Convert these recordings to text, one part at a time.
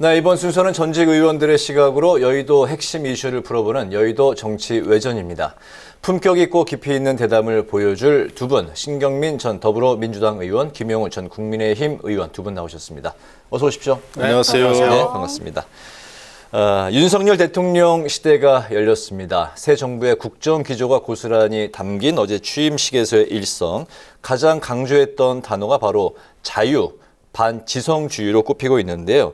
네, 이번 순서는 전직 의원들의 시각으로 여의도 핵심 이슈를 풀어보는 여의도 정치 외전입니다. 품격 있고 깊이 있는 대담을 보여줄 두 분, 신경민 전 더불어민주당 의원, 김영우 전 국민의힘 의원 두 분 나오셨습니다. 어서 오십시오. 네, 안녕하세요. 네, 반갑습니다. 윤석열 대통령 시대가 열렸습니다. 새 정부의 국정 기조가 고스란히 담긴 어제 취임식에서의 일성, 가장 강조했던 단어가 바로 자유, 반지성주의로 꼽히고 있는데요.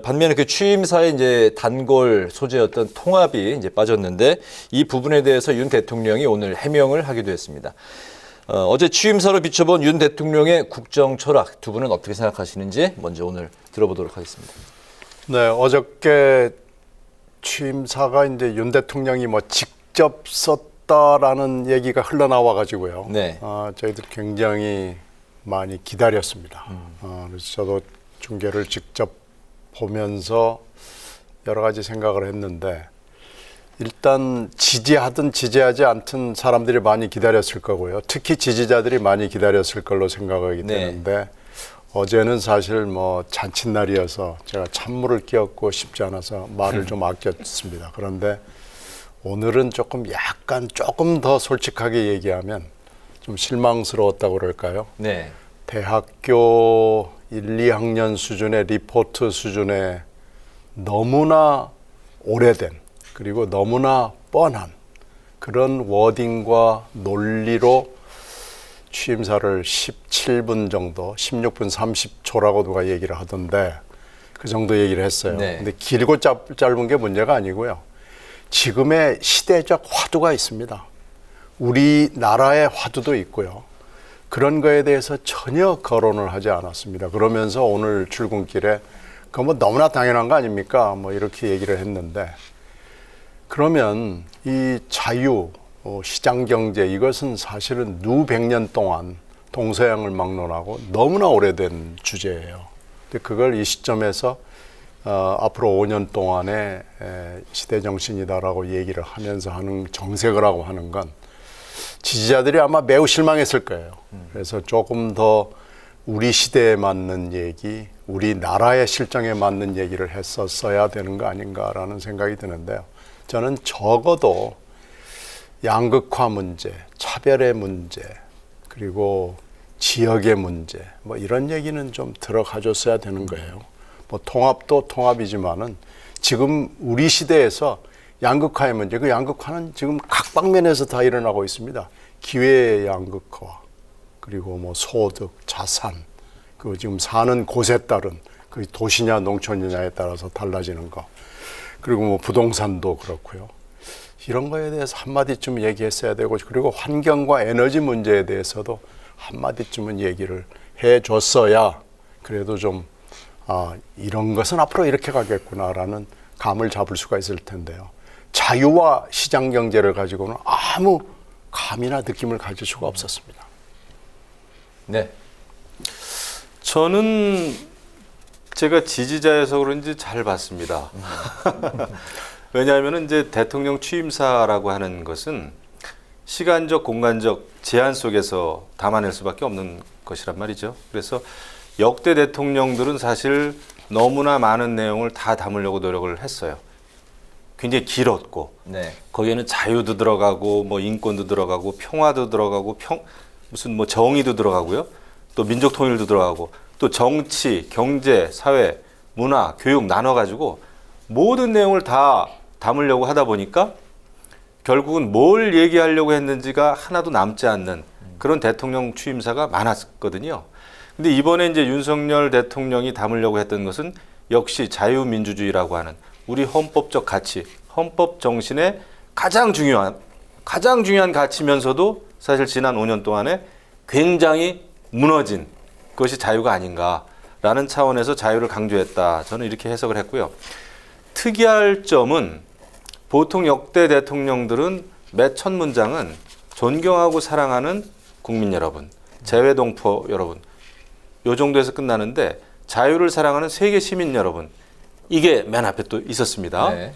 반면에 그 취임사에 이제 단골 소재였던 통합이 이제 빠졌는데 이 부분에 대해서 윤 대통령이 오늘 해명을 하기도 했습니다. 어제 취임사로 비춰본 윤 대통령의 국정 철학 두 분은 어떻게 생각하시는지 먼저 오늘 들어보도록 하겠습니다. 네, 어저께 취임사가 이제 윤 대통령이 뭐 직접 썼다라는 얘기가 흘러나와 가지고요. 네. 저희들 굉장히 많이 기다렸습니다. 그래서 저도 중계를 직접 보면서 여러 가지 생각을 했는데 일단 지지하든 지지하지 않든 사람들이 많이 기다렸을 거고요. 특히 지지자들이 많이 기다렸을 걸로 생각하기 되는데 어제는 사실 뭐 잔칫날이어서 제가 찬물을 끼얹고 싶지 않아서 말을 좀 아꼈습니다. 그런데 오늘은 조금 더 솔직하게 얘기하면 좀 실망스러웠다고 그럴까요? 네. 대학교 1, 2학년 수준의 리포트 수준의 너무나 오래된 그리고 너무나 뻔한 그런 워딩과 논리로 취임사를 17분 정도, 16분 30초라고 누가 얘기를 하던데 그 정도 얘기를 했어요. 네. 근데 길고 짧은 게 문제가 아니고요. 지금의 시대적 화두가 있습니다. 우리나라의 화두도 있고요. 그런 거에 대해서 전혀 거론을 하지 않았습니다. 그러면서 오늘 출근길에 그거 뭐 너무나 당연한 거 아닙니까? 뭐 이렇게 얘기를 했는데 그러면 이 자유, 시장 경제 이것은 사실은 누백년 동안 동서양을 막론하고 너무나 오래된 주제예요. 근데 그걸 이 시점에서 앞으로 5년 동안의 시대 정신이다라고 얘기를 하면서 하는 정색을 하고 하는 건 지지자들이 아마 매우 실망했을 거예요. 그래서 조금 더 우리 시대에 맞는 얘기, 우리나라의 실정에 맞는 얘기를 했었어야 되는 거 아닌가라는 생각이 드는데요. 저는 적어도 양극화 문제, 차별의 문제, 그리고 지역의 문제, 뭐 이런 얘기는 좀 들어가줬어야 되는 거예요. 뭐 통합도 통합이지만은 지금 우리 시대에서 양극화의 문제, 그 양극화는 지금 각 방면에서 다 일어나고 있습니다. 기회의 양극화, 그리고 뭐 소득, 자산, 그 지금 사는 곳에 따른 그 도시냐 농촌이냐에 따라서 달라지는 거, 그리고 뭐 부동산도 그렇고요. 이런 거에 대해서 한마디쯤 얘기했어야 되고, 그리고 환경과 에너지 문제에 대해서도 한마디쯤은 얘기를 해줬어야 그래도 좀 이런 것은 앞으로 이렇게 가겠구나라는 감을 잡을 수가 있을 텐데요. 자유와 시장 경제를 가지고는 아무 감이나 느낌을 가질 수가 없었습니다. 네. 저는 제가 지지자여서 그런지 잘 봤습니다. 왜냐하면 이제 대통령 취임사라고 하는 것은 시간적, 공간적 제한 속에서 담아낼 수밖에 없는 것이란 말이죠. 그래서 역대 대통령들은 사실 너무나 많은 내용을 다 담으려고 노력을 했어요. 굉장히 길었고, 거기에는 자유도 들어가고, 뭐 인권도 들어가고, 평화도 들어가고, 무슨 뭐 정의도 들어가고요. 또 민족 통일도 들어가고, 또 정치, 경제, 사회, 문화, 교육 나눠가지고 모든 내용을 다 담으려고 하다 보니까 결국은 뭘 얘기하려고 했는지가 하나도 남지 않는 그런 대통령 취임사가 많았거든요. 근데 이번에 이제 윤석열 대통령이 담으려고 했던 것은 역시 자유민주주의라고 하는 우리 헌법적 가치, 헌법 정신의 가장 중요한 가치면서도 사실 지난 5년 동안에 굉장히 무너진 그것이 자유가 아닌가라는 차원에서 자유를 강조했다. 저는 이렇게 해석을 했고요. 특이할 점은 보통 역대 대통령들은 매 첫 문장은 존경하고 사랑하는 국민 여러분, 재외동포 여러분, 요 정도에서 끝나는데 자유를 사랑하는 세계 시민 여러분, 이게 맨 앞에 또 있었습니다. 네.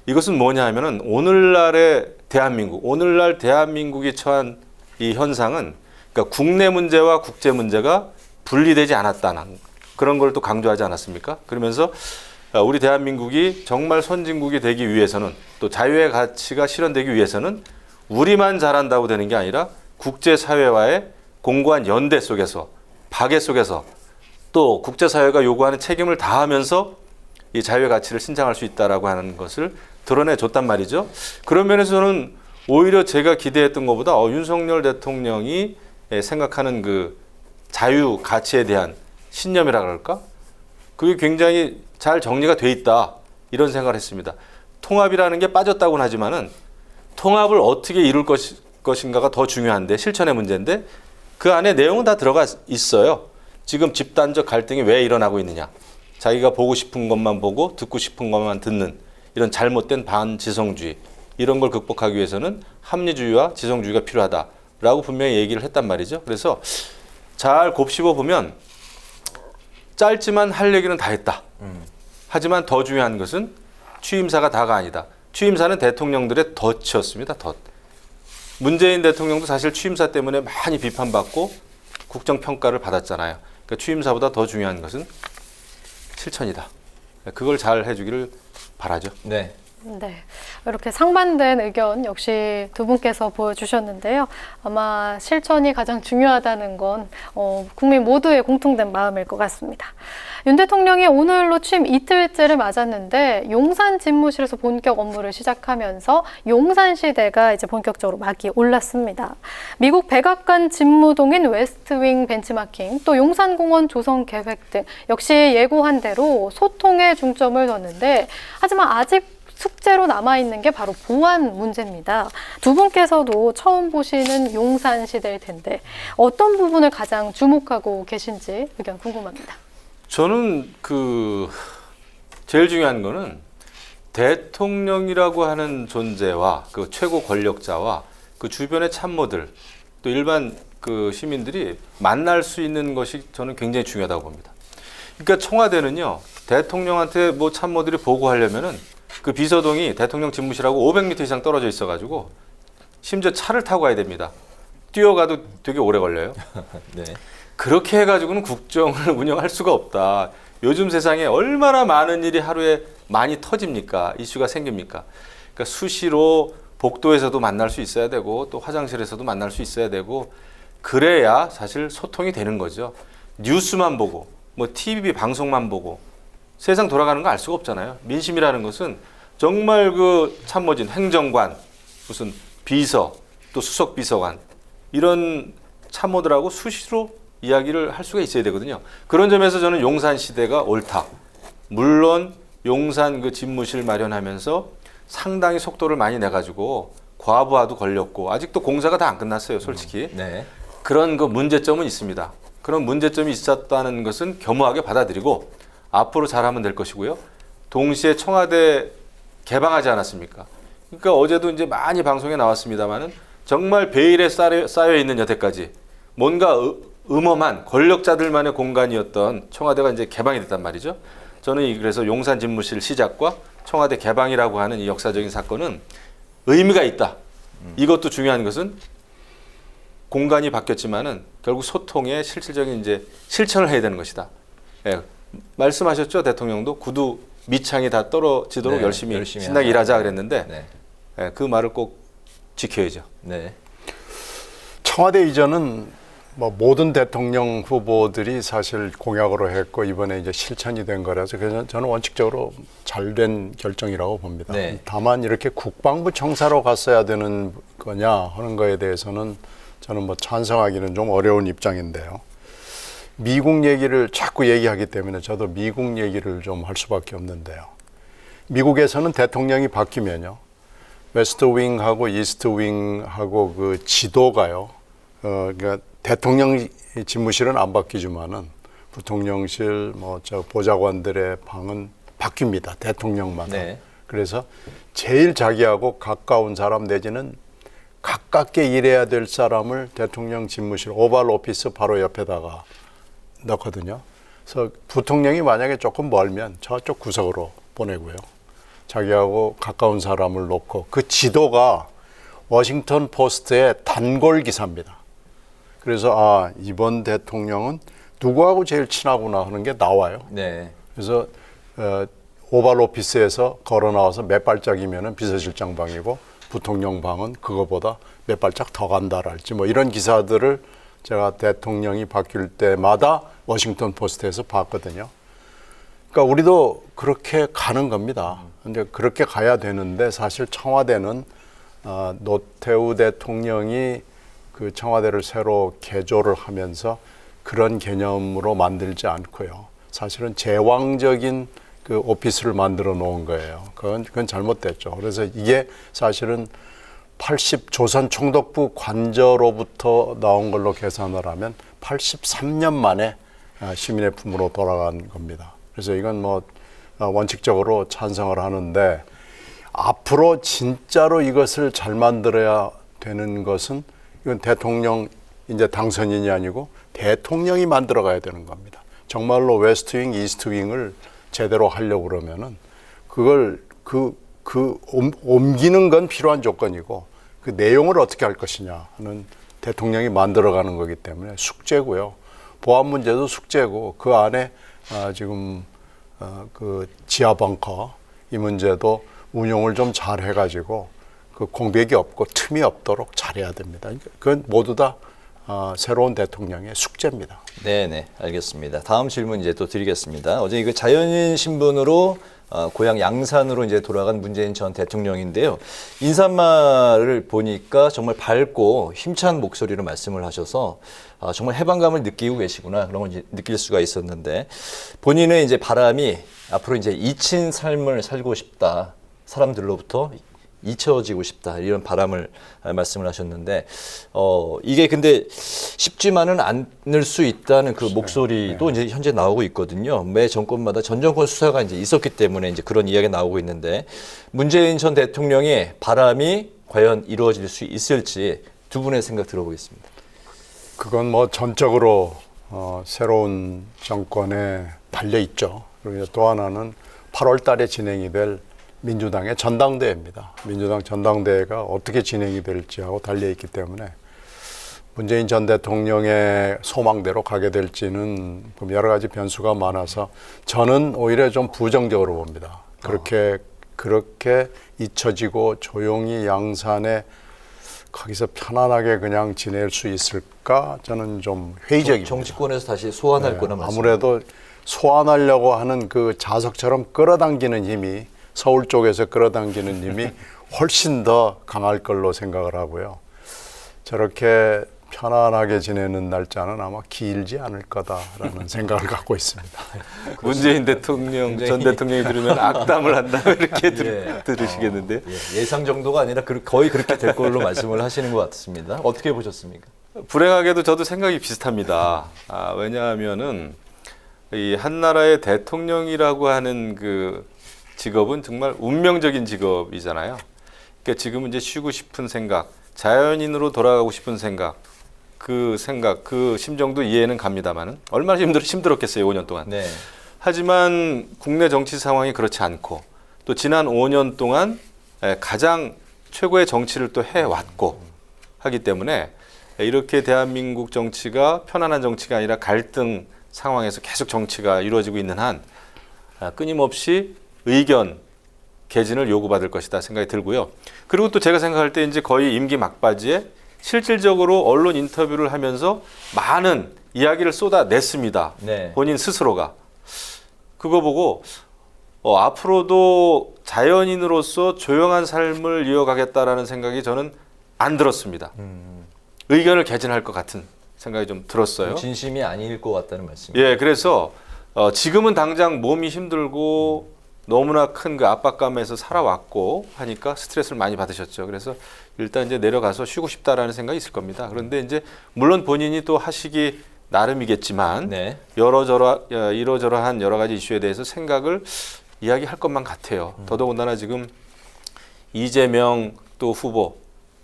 이것은 뭐냐 하면은 오늘날 대한민국이 처한 이 현상은 그러니까 국내 문제와 국제 문제가 분리되지 않았다는 그런 걸 또 강조하지 않았습니까? 그러면서 우리 대한민국이 정말 선진국이 되기 위해서는 또 자유의 가치가 실현되기 위해서는 우리만 잘한다고 되는 게 아니라 국제사회와의 공고한 연대 속에서 박애 속에서 또 국제사회가 요구하는 책임을 다하면서 이 자유의 가치를 신장할 수 있다라고 하는 것을 드러내줬단 말이죠. 그런 면에서 저는 오히려 제가 기대했던 것보다 윤석열 대통령이 생각하는 그 자유 가치에 대한 신념이라 그럴까? 그게 굉장히 잘 정리가 돼 있다 이런 생각을 했습니다. 통합이라는 게 빠졌다고는 하지만은 통합을 어떻게 이룰 것인가가 더 중요한데 실천의 문제인데 그 안에 내용은 다 들어가 있어요. 지금 집단적 갈등이 왜 일어나고 있느냐. 자기가 보고 싶은 것만 보고 듣고 싶은 것만 듣는 이런 잘못된 반지성주의 이런 걸 극복하기 위해서는 합리주의와 지성주의가 필요하다라고 분명히 얘기를 했단 말이죠. 그래서 잘 곱씹어 보면 짧지만 할 얘기는 다 했다. 하지만 더 중요한 것은 취임사가 다가 아니다. 취임사는 대통령들의 덫이었습니다. 덫. 문재인 대통령도 사실 취임사 때문에 많이 비판받고 국정평가를 받았잖아요. 그러니까 취임사보다 더 중요한 것은 실천이다. 그걸 잘 해주기를 바라죠. 네. 네, 이렇게 상반된 의견 역시 두 분께서 보여주셨는데요. 아마 실천이 가장 중요하다는 건 국민 모두의 공통된 마음일 것 같습니다. 윤 대통령이 오늘로 취임 이틀째를 맞았는데 용산 집무실에서 본격 업무를 시작하면서 용산 시대가 이제 본격적으로 막이 올랐습니다. 미국 백악관 집무동인 웨스트윙 벤치마킹, 또 용산공원 조성 계획 등 역시 예고한 대로 소통에 중점을 뒀는데 하지만 아직 숙제로 남아있는 게 바로 보안 문제입니다. 두 분께서도 처음 보시는 용산 시대일 텐데 어떤 부분을 가장 주목하고 계신지 의견 궁금합니다. 저는 제일 중요한 거는 대통령이라고 하는 존재와 그 최고 권력자와 그 주변의 참모들 또 일반 그 시민들이 만날 수 있는 것이 저는 굉장히 중요하다고 봅니다. 그러니까 청와대는요, 대통령한테 뭐 참모들이 보고하려면은 그 비서동이 대통령 집무실하고 500m 이상 떨어져 있어가지고 심지어 차를 타고 가야 됩니다. 뛰어가도 되게 오래 걸려요. 네. 그렇게 해가지고는 국정을 운영할 수가 없다. 요즘 세상에 얼마나 많은 일이 하루에 많이 터집니까? 이슈가 생깁니까? 그러니까 수시로 복도에서도 만날 수 있어야 되고 또 화장실에서도 만날 수 있어야 되고 그래야 사실 소통이 되는 거죠. 뉴스만 보고 뭐 TV 방송만 보고 세상 돌아가는 거 알 수가 없잖아요. 민심이라는 것은 정말 그 참모진, 행정관, 무슨 비서, 또 수석 비서관 이런 참모들하고 수시로 이야기를 할 수가 있어야 되거든요. 그런 점에서 저는 용산 시대가 옳다. 물론 용산 그 집무실 마련하면서 상당히 속도를 많이 내가지고 과부하도 걸렸고 아직도 공사가 다 안 끝났어요, 솔직히. 네. 그런 그 문제점은 있습니다. 그런 문제점이 있었다는 것은 겸허하게 받아들이고 앞으로 잘하면 될 것이고요. 동시에 청와대 개방하지 않았습니까? 그러니까 어제도 이제 많이 방송에 나왔습니다만은 정말 베일에 쌓여 있는 여태까지 뭔가 음험한 권력자들만의 공간이었던 청와대가 이제 개방이 됐단 말이죠. 저는 그래서 용산 집무실 시작과 청와대 개방이라고 하는 이 역사적인 사건은 의미가 있다. 이것도 중요한 것은 공간이 바뀌었지만은 결국 소통의 실질적인 이제 실천을 해야 되는 것이다. 예. 말씀하셨죠, 대통령도 구두 밑창이 다 떨어지도록 네, 열심히 신나게 일하자 그랬는데 네. 예, 그 말을 꼭 지켜야죠. 네. 청와대 이전은 뭐 모든 대통령 후보들이 사실 공약으로 했고 이번에 이제 실천이 된 거라서 그래서 저는 원칙적으로 잘된 결정이라고 봅니다. 네. 다만 이렇게 국방부 청사로 갔어야 되는 거냐 하는 거에 대해서는 저는 뭐 찬성하기는 좀 어려운 입장인데요. 미국 얘기를 자꾸 얘기하기 때문에 저도 미국 얘기를 좀 할 수밖에 없는데요. 미국에서는 대통령이 바뀌면요, 웨스트 윙하고 이스트 윙하고 그 지도가요, 그러니까 대통령 집무실은 안 바뀌지만은 부통령실, 뭐 저 보좌관들의 방은 바뀝니다. 대통령마다. 네. 그래서 제일 자기하고 가까운 사람 내지는 가깝게 일해야 될 사람을 대통령 집무실 오발 오피스 바로 옆에다가 넣거든요. 그래서 부통령이 만약에 조금 멀면 저쪽 구석으로 보내고요. 자기하고 가까운 사람을 놓고 그 지도가 워싱턴 포스트의 단골 기사입니다. 그래서 이번 대통령은 누구하고 제일 친하구나 하는 게 나와요. 네. 그래서 오발 오피스에서 걸어 나와서 몇 발짝이면은 비서실장 방이고 부통령 방은 그거보다 몇 발짝 더 간다랄지 뭐 이런 기사들을 제가 대통령이 바뀔 때마다 워싱턴 포스트에서 봤거든요. 그러니까 우리도 그렇게 가는 겁니다. 근데 그렇게 가야 되는데 사실 청와대는 노태우 대통령이 그 청와대를 새로 개조를 하면서 그런 개념으로 만들지 않고요. 사실은 제왕적인 그 오피스를 만들어 놓은 거예요. 그건 잘못됐죠. 그래서 이게 사실은 조선 총독부 관저로부터 나온 걸로 계산을 하면 83년 만에 시민의 품으로 돌아간 겁니다. 그래서 이건 뭐 원칙적으로 찬성을 하는데 앞으로 진짜로 이것을 잘 만들어야 되는 것은 이건 대통령 이제 당선인이 아니고 대통령이 만들어 가야 되는 겁니다. 정말로 웨스트윙, 이스트윙을 제대로 하려고 그러면은 그걸 옮기는 건 필요한 조건이고 그 내용을 어떻게 할 것이냐 하는 대통령이 만들어가는 거기 때문에 숙제고요. 보안 문제도 숙제고 그 안에 지금 그 지하 벙커 이 문제도 운용을 좀 잘 해가지고 그 공백이 없고 틈이 없도록 잘해야 됩니다. 그건 모두 다 새로운 대통령의 숙제입니다. 네네, 알겠습니다. 다음 질문 이제 또 드리겠습니다. 어제 이거 자연인 신분으로 고향 양산으로 이제 돌아간 문재인 전 대통령인데요. 인사말을 보니까 정말 밝고 힘찬 목소리로 말씀을 하셔서 정말 해방감을 느끼고 계시구나 그런 걸 이제 느낄 수가 있었는데 본인의 이제 바람이 앞으로 이제 잊힌 삶을 살고 싶다. 사람들로부터 잊혀지고 싶다 이런 바람을 말씀을 하셨는데 이게 근데 쉽지만은 않을 수 있다는 그 목소리도 이제 현재 나오고 있거든요. 매 정권마다 전 정권 수사가 이제 있었기 때문에 이제 그런 이야기가 나오고 있는데 문재인 전 대통령의 바람이 과연 이루어질 수 있을지 두 분의 생각 들어보겠습니다. 그건 뭐 전적으로 새로운 정권에 달려 있죠. 그리고 또 하나는 8월 달에 진행이 될 민주당의 전당대회입니다. 민주당 전당대회가 어떻게 진행이 될지하고 달려있기 때문에 문재인 전 대통령의 소망대로 가게 될지는 여러 가지 변수가 많아서 저는 오히려 좀 부정적으로 봅니다. 그렇게 잊혀지고 조용히 양산에 거기서 편안하게 그냥 지낼 수 있을까? 저는 좀 회의적입니다. 정치권에서 다시 소환할 거나 말씀. 아무래도 소환하려고 하는 그 자석처럼 끌어당기는 힘이 서울 쪽에서 끌어당기는 힘이 훨씬 더 강할 걸로 생각을 하고요. 저렇게 편안하게 지내는 날짜는 아마 길지 않을 거다라는 생각을 갖고 있습니다. 문재인 대통령 전 대통령이 들으면 악담을 한다 이렇게 예. 들으시겠는데요. 예상 정도가 아니라 거의 그렇게 될 걸로 말씀을 하시는 것 같습니다. 어떻게 보셨습니까? 불행하게도 저도 생각이 비슷합니다. 왜냐하면은 이 한나라의 대통령이라고 하는 그 직업은 정말 운명적인 직업이잖아요. 그러니까 지금은 이제 쉬고 싶은 생각, 자연인으로 돌아가고 싶은 생각, 그 심정도 이해는 갑니다만은 얼마나 힘들었겠어요, 5년 동안. 네. 하지만 국내 정치 상황이 그렇지 않고 또 지난 5년 동안 가장 최고의 정치를 또 해왔고 하기 때문에 이렇게 대한민국 정치가 편안한 정치가 아니라 갈등 상황에서 계속 정치가 이루어지고 있는 한 끊임없이 의견 개진을 요구받을 것이다 생각이 들고요. 그리고 또 제가 생각할 때 이제 거의 임기 막바지에 실질적으로 언론 인터뷰를 하면서 많은 이야기를 쏟아냈습니다. 네. 본인 스스로가. 그거 보고 앞으로도 자연인으로서 조용한 삶을 이어가겠다라는 생각이 저는 안 들었습니다. 의견을 개진할 것 같은 생각이 좀 들었어요. 진심이 아닐 것 같다는 말씀이에요. 예, 그래서 지금은 당장 몸이 힘들고 너무나 큰 그 압박감에서 살아왔고 하니까 스트레스를 많이 받으셨죠. 그래서 일단 이제 내려가서 쉬고 싶다라는 생각이 있을 겁니다. 그런데 이제 물론 본인이 또 하시기 나름이겠지만 네. 이러저러한 여러 가지 이슈에 대해서 생각을 이야기할 것만 같아요. 더더군다나 지금 이재명 또 후보,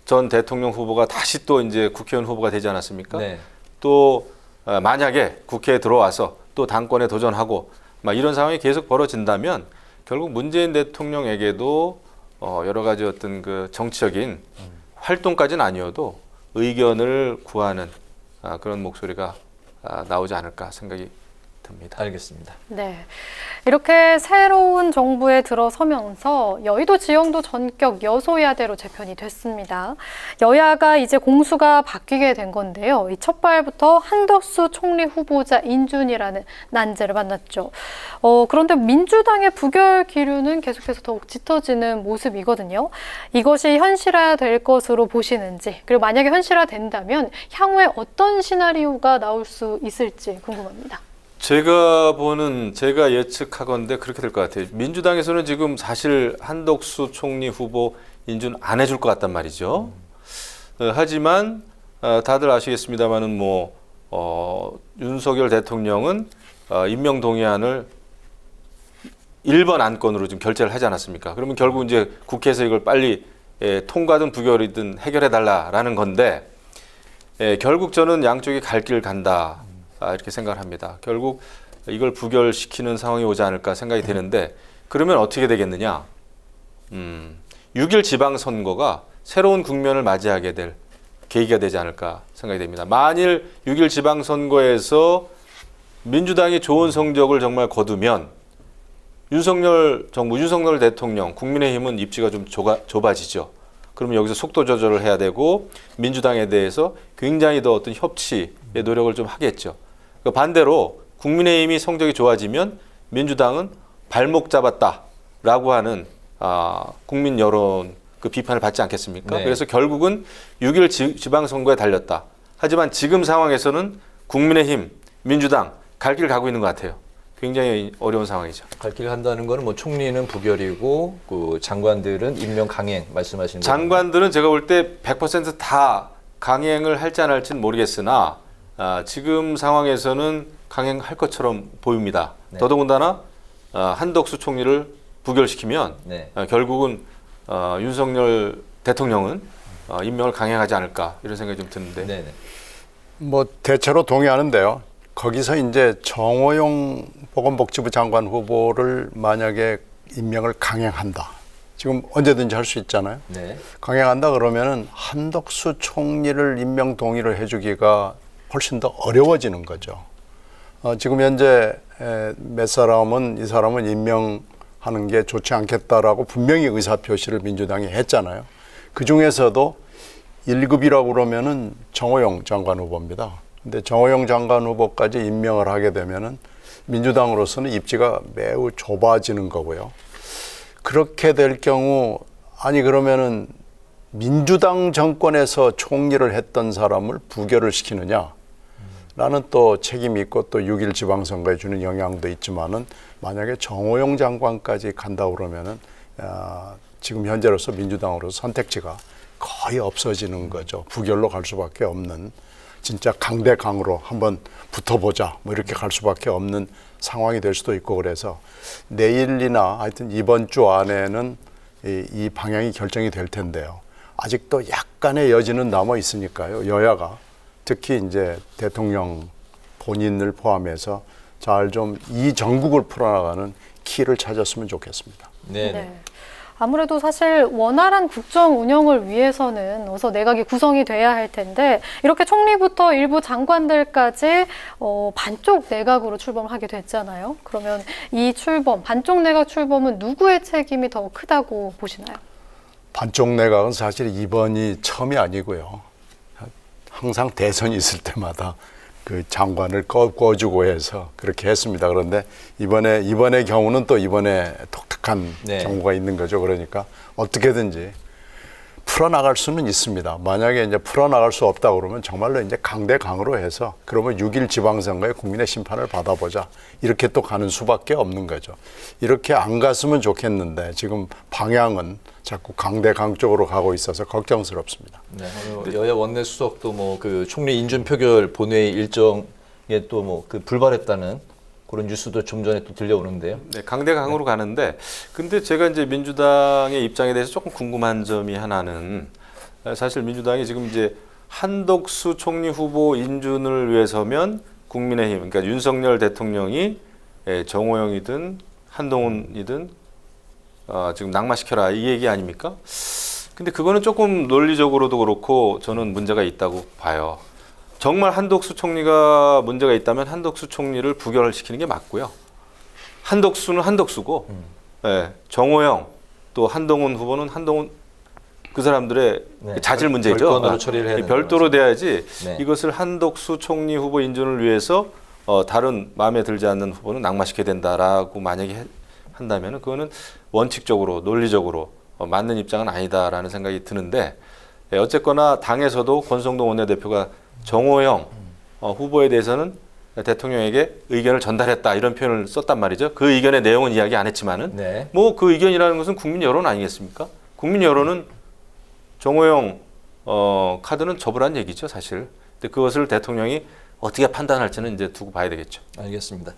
전 대통령 후보가 다시 또 이제 국회의원 후보가 되지 않았습니까? 네. 또 만약에 국회에 들어와서 또 당권에 도전하고 막 이런 상황이 계속 벌어진다면 결국 문재인 대통령에게도 여러 가지 어떤 그 정치적인 활동까지는 아니어도 의견을 구하는 그런 목소리가 나오지 않을까 생각이 듭니다. 알겠습니다. 네. 이렇게 새로운 정부에 들어서면서 여의도 지형도 전격 여소야대로 재편이 됐습니다. 여야가 이제 공수가 바뀌게 된 건데요. 이 첫발부터 한덕수 총리 후보자 인준이라는 난제를 만났죠. 그런데 민주당의 부결 기류는 계속해서 더욱 짙어지는 모습이거든요. 이것이 현실화될 것으로 보시는지, 그리고 만약에 현실화된다면 향후에 어떤 시나리오가 나올 수 있을지 궁금합니다. 제가 예측하건대 그렇게 될 것 같아요. 민주당에서는 지금 사실 한덕수 총리 후보 인준 안 해줄 것 같단 말이죠. 하지만 다들 아시겠습니다만은 윤석열 대통령은 임명 동의안을 1번 안건으로 지금 결재를 하지 않았습니까? 그러면 결국 이제 국회에서 이걸 빨리 통과든 부결이든 해결해 달라라는 건데 결국 저는 양쪽이 갈 길 간다. 이렇게 생각을 합니다. 결국 이걸 부결시키는 상황이 오지 않을까 생각이 되는데 그러면 어떻게 되겠느냐? 6일 지방선거가 새로운 국면을 맞이하게 될 계기가 되지 않을까 생각이 됩니다. 만일 6일 지방선거에서 민주당이 좋은 성적을 정말 거두면 윤석열 정부, 윤석열 대통령, 국민의힘은 입지가 좀 좁아지죠. 그러면 여기서 속도 조절을 해야 되고 민주당에 대해서 굉장히 더 어떤 협치의 노력을 좀 하겠죠. 반대로 국민의힘이 성적이 좋아지면 민주당은 발목 잡았다라고 하는 국민 여론 그 비판을 받지 않겠습니까? 네. 그래서 결국은 6일 지방선거에 달렸다. 하지만 지금 상황에서는 국민의힘, 민주당 갈 길 가고 있는 것 같아요. 굉장히 어려운 상황이죠. 갈 길 간다는 거는 뭐 총리는 부결이고 그 장관들은 임명 강행 말씀하시는 거죠. 장관들은 제가 볼 때 100% 강행을 할지 안 할지는 모르겠으나 지금 상황에서는 강행할 것처럼 보입니다. 네. 더더군다나 한덕수 총리를 부결시키면 네. 결국은 윤석열 대통령은 임명을 강행하지 않을까 이런 생각이 좀 드는데 네네. 뭐 대체로 동의하는데요. 거기서 이제 정호영 보건복지부 장관 후보를 만약에 임명을 강행한다. 지금 언제든지 할 수 있잖아요. 네. 강행한다 그러면은 한덕수 총리를 임명 동의를 해주기가 훨씬 더 어려워지는 거죠. 지금 현재 몇 사람은 이 사람은 임명하는 게 좋지 않겠다라고 분명히 의사표시를 민주당이 했잖아요. 그 중에서도 1급이라고 그러면은 정호영 장관 후보입니다. 근데 정호영 장관 후보까지 임명을 하게 되면은 민주당으로서는 입지가 매우 좁아지는 거고요. 그렇게 될 경우 아니 그러면은 민주당 정권에서 총리를 했던 사람을 부결을 시키느냐? 라는 또 책임이 있고 또 6일 지방선거에 주는 영향도 있지만은 만약에 정호영 장관까지 간다 그러면은 지금 현재로서 민주당으로서 선택지가 거의 없어지는 거죠. 부결로 갈 수밖에 없는 진짜 강대강으로 한번 붙어보자 뭐 이렇게 갈 수밖에 없는 상황이 될 수도 있고 그래서 내일이나 하여튼 이번 주 안에는 이 방향이 결정이 될 텐데요. 아직도 약간의 여지는 남아 있으니까요. 여야가 특히 이제 대통령 본인을 포함해서 잘 좀 이 전국을 풀어나가는 키를 찾았으면 좋겠습니다. 네네. 네. 아무래도 사실 원활한 국정 운영을 위해서는 어서 내각이 구성이 돼야 할 텐데 이렇게 총리부터 일부 장관들까지 반쪽 내각으로 출범을 하게 됐잖아요. 그러면 이 출범, 반쪽 내각 출범은 누구의 책임이 더 크다고 보시나요? 반쪽 내각은 사실 이번이 처음이 아니고요. 항상 대선이 있을 때마다 그 장관을 꿔주고 해서 그렇게 했습니다. 그런데 이번의 경우는 또 이번에 독특한 네. 경우가 있는 거죠. 그러니까 어떻게든지 풀어나갈 수는 있습니다. 만약에 이제 풀어나갈 수 없다 그러면 정말로 이제 강대강으로 해서 그러면 6일 지방선거에 국민의 심판을 받아보자. 이렇게 또 가는 수밖에 없는 거죠. 이렇게 안 갔으면 좋겠는데 지금 방향은 자꾸 강대강 쪽으로 가고 있어서 걱정스럽습니다. 네. 여야 원내 수석도 뭐 그 총리 인준 표결 본회의 일정에 또 뭐 그 불발했다는 그런 뉴스도 좀 전에 또 들려오는데요. 네, 강대강으로 가는데 근데 제가 이제 민주당의 입장에 대해서 조금 궁금한 점이 하나는 사실 민주당이 지금 이제 한덕수 총리 후보 인준을 위해서면 국민의힘 그러니까 윤석열 대통령이 정호영이든 한동훈이든 지금 낙마시켜라 이 얘기 아닙니까? 근데 그거는 조금 논리적으로도 그렇고 저는 문제가 있다고 봐요. 정말 한덕수 총리가 문제가 있다면 한덕수 총리를 부결시키는 게 맞고요. 한덕수는 한덕수고 예, 정호영 또 한동훈 후보는 한동훈 그 사람들의 네, 자질 문제죠. 별건으로 처리를 해야 되는 별도로 돼야지 네. 이것을 한덕수 총리 후보 인준을 위해서 다른 마음에 들지 않는 후보는 낙마시켜야 된다라고 만약에 한다면 그거는 원칙적으로 논리적으로 맞는 입장은 아니다라는 생각이 드는데 예, 어쨌거나 당에서도 권성동 원내대표가 정호영 후보에 대해서는 대통령에게 의견을 전달했다 이런 표현을 썼단 말이죠. 그 의견의 내용은 이야기 안 했지만은 네. 뭐 그 의견이라는 것은 국민 여론 아니겠습니까? 국민 여론은 정호영 카드는 접으란 얘기죠, 사실. 근데 그것을 대통령이 어떻게 판단할지는 이제 두고 봐야 되겠죠. 알겠습니다.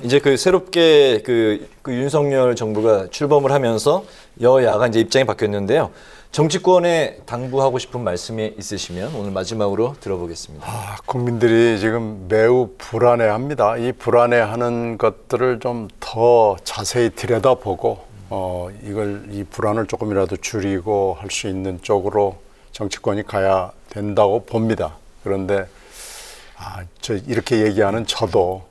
이제 그 새롭게 그 윤석열 정부가 출범을 하면서 여야가 이제 입장이 바뀌었는데요. 정치권에 당부하고 싶은 말씀이 있으시면 오늘 마지막으로 들어보겠습니다. 국민들이 지금 매우 불안해합니다. 이 불안해하는 것들을 좀 더 자세히 들여다보고 이 불안을 조금이라도 줄이고 할 수 있는 쪽으로 정치권이 가야 된다고 봅니다. 그런데 이렇게 얘기하는 저도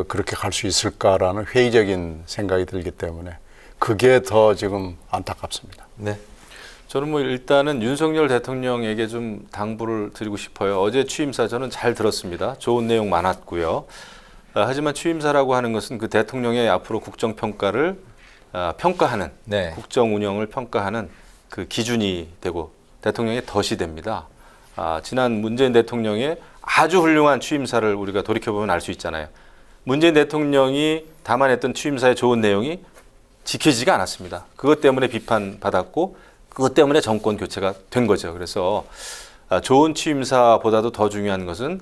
그렇게 갈 수 있을까라는 회의적인 생각이 들기 때문에 그게 더 지금 안타깝습니다. 네. 저는 뭐 일단은 윤석열 대통령에게 좀 당부를 드리고 싶어요. 어제 취임사 저는 잘 들었습니다. 좋은 내용 많았고요. 하지만 취임사라고 하는 것은 그 대통령의 앞으로 국정평가를 평가하는 네. 국정 운영을 평가하는 그 기준이 되고 대통령의 덫이 됩니다. 지난 문재인 대통령의 아주 훌륭한 취임사를 우리가 돌이켜보면 알 수 있잖아요. 문재인 대통령이 담아냈던 취임사의 좋은 내용이 지켜지지가 않았습니다. 그것 때문에 비판받았고 그것 때문에 정권 교체가 된 거죠. 그래서 좋은 취임사보다도 더 중요한 것은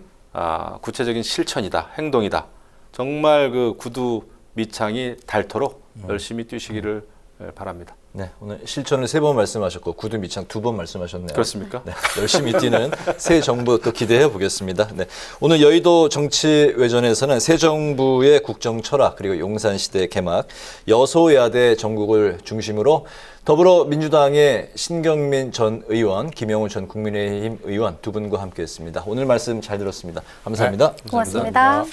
구체적인 실천이다, 행동이다. 정말 그 구두 밑창이 닳도록 열심히 뛰시기를 바랍니다. 네, 오늘 실천을 3번 말씀하셨고 구두 밑창 2번 말씀하셨네요. 그렇습니까? 네, 열심히 뛰는 새 정부 또 기대해 보겠습니다. 네, 오늘 여의도 정치외전에서는 새 정부의 국정 철학 그리고 용산시대 개막, 여소야대 전국을 중심으로 더불어민주당의 신경민 전 의원, 김영우 전 국민의힘 의원 두 분과 함께했습니다. 오늘 말씀 잘 들었습니다. 감사합니다. 고맙습니다.